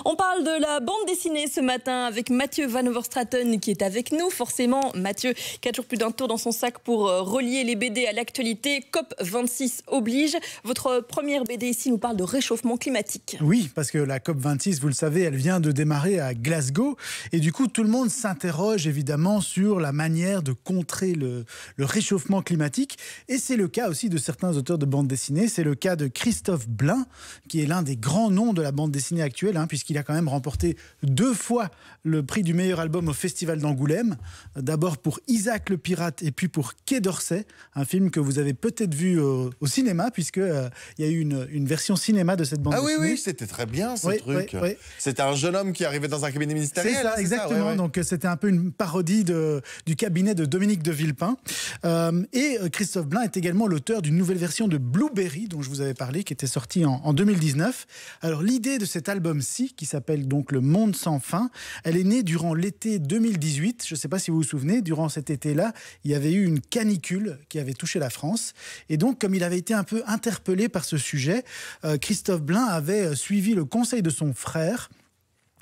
On parle de la bande dessinée ce matin avec Mathieu Van Overstraten qui est avec nous. Forcément, Mathieu qui a toujours plus d'un tour dans son sac pour relier les BD à l'actualité. COP26 oblige. Votre première BD ici nous parle de réchauffement climatique. Oui, parce que la COP26, vous le savez, elle vient de démarrer à Glasgow. Et du coup, tout le monde s'interroge évidemment sur la manière de contrer le réchauffement climatique. Et c'est le cas aussi de certains auteurs de bande dessinée. C'est le cas de Christophe Blain, qui est l'un des grands noms de la bande dessinée actuelle, puisqu'il a quand même remporté 2 fois le prix du meilleur album au Festival d'Angoulême. D'abord pour Isaac le Pirate et puis pour Quai d'Orsay, un film que vous avez peut-être vu au cinéma, puisqu'il y a eu une version cinéma de cette bande dessinée. Ah oui, c'était très bien ce truc. Oui. C'était un jeune homme qui arrivait dans un cabinet ministériel. C'est ça, exactement. Ça, Donc c'était un peu une parodie du cabinet de Dominique de Villepin. Et Christophe Blain est également l'auteur d'une nouvelle version de Blueberry, dont je vous avais parlé, qui était sortie en 2019. Alors l'idée de cet album-ci, qui s'appelle donc Le Monde sans fin, elle est née durant l'été 2018. Je ne sais pas si vous vous souvenez, durant cet été-là, il y avait eu une canicule qui avait touché la France. Et donc, comme il avait été un peu interpellé par ce sujet, Christophe Blain avait suivi le conseil de son frère,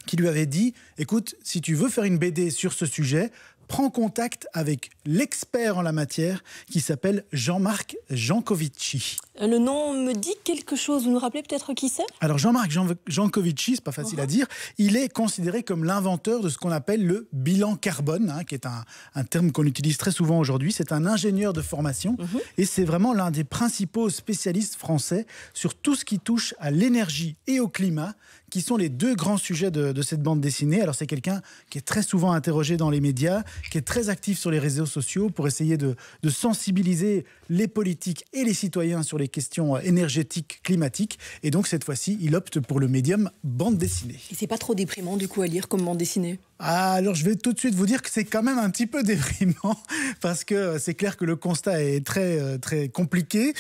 qui lui avait dit « Écoute, si tu veux faire une BD sur ce sujet, prends contact avec l'expert en la matière qui s'appelle Jean-Marc Jancovici. » Le nom me dit quelque chose. Vous nous rappelez peut-être qui c'est ? Alors Jean-Marc Jancovici, c'est pas facile à dire, il est considéré comme l'inventeur de ce qu'on appelle le bilan carbone, qui est un terme qu'on utilise très souvent aujourd'hui. C'est un ingénieur de formation et c'est vraiment l'un des principaux spécialistes français sur tout ce qui touche à l'énergie et au climat, qui sont les 2 grands sujets de cette bande dessinée. Alors c'est quelqu'un qui est très souvent interrogé dans les médias, qui est très actif sur les réseaux sociaux pour essayer de sensibiliser les politiques et les citoyens sur les questions énergétiques, climatiques. Et donc cette fois-ci, il opte pour le médium bande dessinée. Et c'est pas trop déprimant du coup à lire comme bande dessinée ? Alors je vais tout de suite vous dire que c'est quand même un petit peu déprimant parce que c'est clair que le constat est très, très compliqué.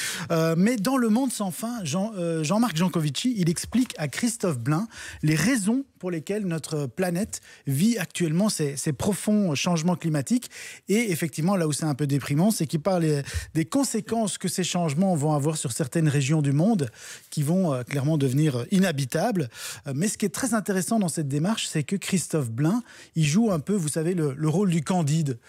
Mais dans Le Monde sans fin, Jean-Marc Jancovici, il explique à Christophe Blain les raisons pour lesquelles notre planète vit actuellement ces profonds changements climatiques. Et effectivement, là où c'est un peu déprimant, c'est qu'il parle des conséquences que ces changements vont avoir sur certaines régions du monde qui vont clairement devenir inhabitables. Mais ce qui est très intéressant dans cette démarche, c'est que Christophe Blain, il joue un peu, vous savez, le rôle du Candide,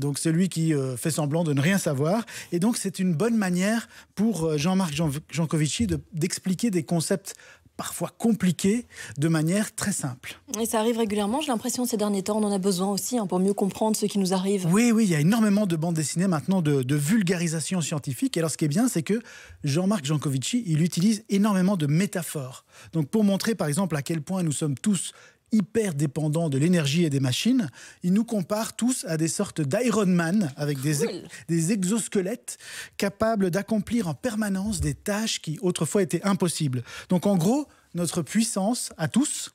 donc celui qui fait semblant de ne rien savoir. Et donc, c'est une bonne manière pour Jean-Marc Jancovici d'expliquer des concepts parfois compliqués de manière très simple. Et ça arrive régulièrement, j'ai l'impression, ces derniers temps, on en a besoin aussi pour mieux comprendre ce qui nous arrive. Oui, il y a énormément de bandes dessinées maintenant de vulgarisation scientifique. Et alors, ce qui est bien, c'est que Jean-Marc Jancovici, il utilise énormément de métaphores. Donc, pour montrer, par exemple, à quel point nous sommes tous hyper dépendants de l'énergie et des machines, il nous compare tous à des sortes d'Iron Man avec des exosquelettes capables d'accomplir en permanence des tâches qui autrefois étaient impossibles. Donc en gros, notre puissance à tous,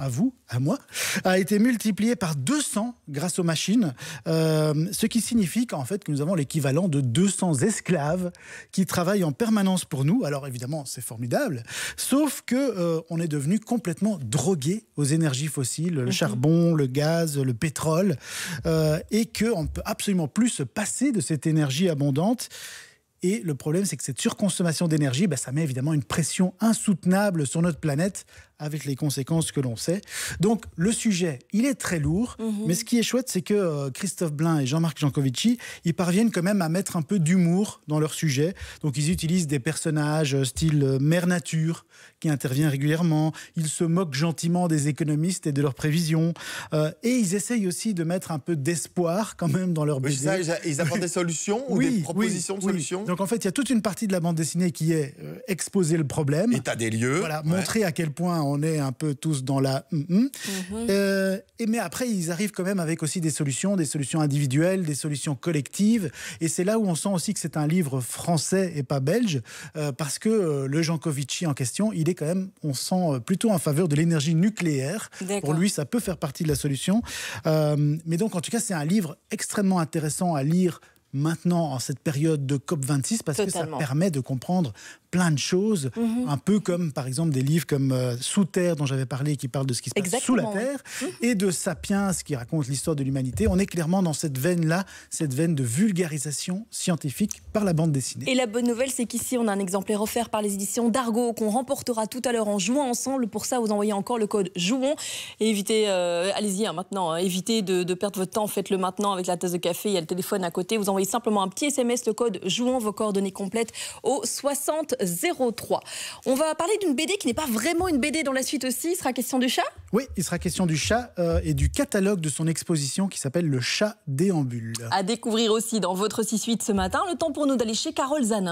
à vous, à moi, a été multiplié par 200 grâce aux machines, ce qui signifie qu'en fait que nous avons l'équivalent de 200 esclaves qui travaillent en permanence pour nous. Alors évidemment, c'est formidable, sauf que on est devenu complètement drogué aux énergies fossiles, le charbon, le gaz, le pétrole, et qu'on ne peut absolument plus se passer de cette énergie abondante. Et le problème, c'est que cette surconsommation d'énergie, ça met évidemment une pression insoutenable sur notre planète, avec les conséquences que l'on sait. Donc, le sujet, il est très lourd, mais ce qui est chouette, c'est que Christophe Blain et Jean-Marc Jancovici, ils parviennent quand même à mettre un peu d'humour dans leur sujet. Donc, ils utilisent des personnages style Mère Nature, qui intervient régulièrement. Ils se moquent gentiment des économistes et de leurs prévisions. Et ils essayent aussi de mettre un peu d'espoir, quand même, dans leur BD. Ils apportent des solutions ou des propositions de solutions. Donc, en fait, il y a toute une partie de la bande dessinée qui est exposer le problème. État des lieux. Voilà, montrer à quel point on est un peu tous dans la... mais après, ils arrivent quand même avec aussi des solutions individuelles, des solutions collectives. Et c'est là où on sent aussi que c'est un livre français et pas belge, parce que le Jancovici en question, il est quand même, on sent plutôt en faveur de l'énergie nucléaire. Pour lui, ça peut faire partie de la solution. Mais donc, en tout cas, c'est un livre extrêmement intéressant à lire maintenant en cette période de COP26 parce que ça permet de comprendre plein de choses, un peu comme par exemple des livres comme Sous Terre dont j'avais parlé, qui parle de ce qui se passe sous la Terre, et de Sapiens qui raconte l'histoire de l'humanité. On est clairement dans cette veine-là, cette veine de vulgarisation scientifique par la bande dessinée. Et la bonne nouvelle, c'est qu'ici, on a un exemplaire offert par les éditions d'Argo qu'on remportera tout à l'heure en jouant ensemble. Pour ça, vous envoyez encore le code JOUON et évitez, allez-y maintenant, évitez de perdre votre temps, faites-le maintenant avec la tasse de café, il y a le téléphone à côté. Vous envoyez simplement un petit SMS, le code JOUON, vos coordonnées complètes au 6003. On va parler d'une BD qui n'est pas vraiment une BD dans la suite aussi. Il sera question du chat ? Oui, il sera question du chat et du catalogue de son exposition qui s'appelle Le Chat déambule. À découvrir aussi dans votre 6-8 ce matin. Le temps pour nous d'aller chez Carole Zanin.